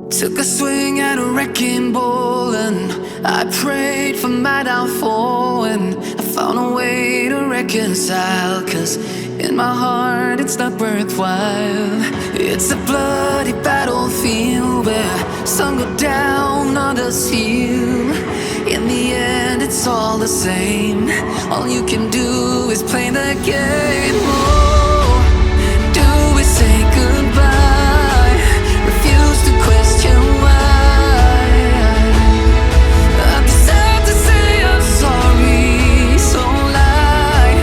Took a swing at a wrecking ball and I prayed for my downfall, and I found a way to reconcile, 'cause in my heart it's not worthwhile. It's a bloody battlefield where some go down, others heal. In the end it's all the same. All you can do is play the game. Oh, do we say goodbye? Refuse to question why. I'm sad to say I'm sorry, so lie.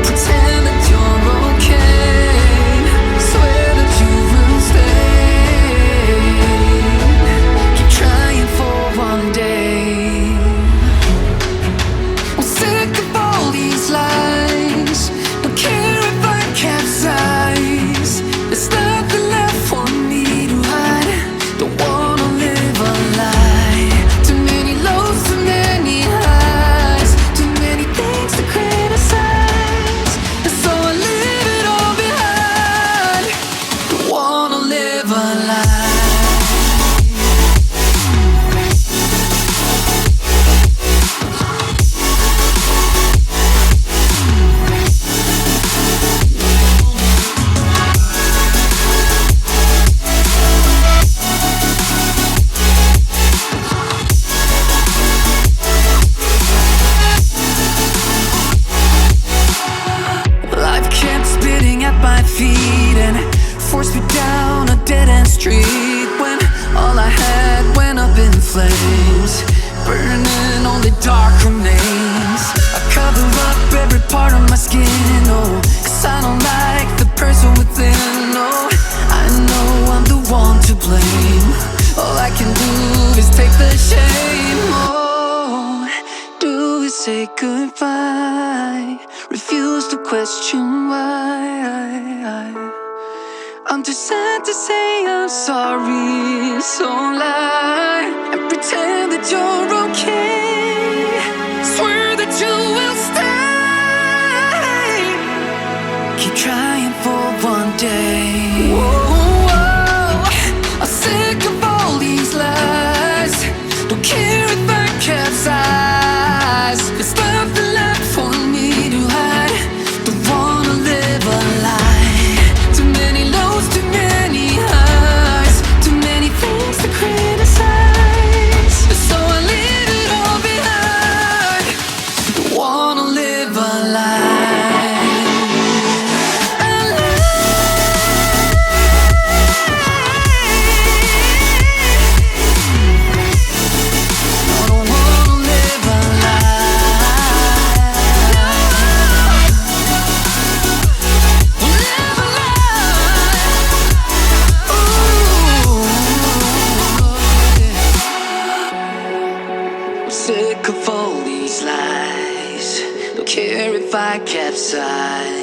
Pretend that you're okay. Swear that you will stay. Keep trying for one day. I'm sick of all these lies. Don't care if I capsize. There's nothing left for me to hide. Don't wanna live a lie. Too many lows, too many highs. Too many things to criticize. And so I leave it all behind. Don't wanna live a lie. Life kept spitting at my feet and forced me down a dead-end street, when all I had went up in flames, burning only dark remains. I cover up every part of my skin, oh, 'cause I don't like the person within. Oh, I know I'm the one to blame. All I can do is take the shame. Oh, do we say goodbye? Refuse to question why. I'm too sad to say I'm sorry, so lie and pretend that you're okay. Swear that you will stay. Keep trying for one day. Whoa, I'm sick of all these lies. Don't care if I capsize. There's nothing left for me to hide. Don't wanna live a lie. Too many lows, too many highs. Too many things to criticize. So I leave it all behind. Don't wanna live a lie. A lie. No, don't wanna live a lie. Live a lie. Ooh, I'm sick of all these lies. Don't care if I capsize.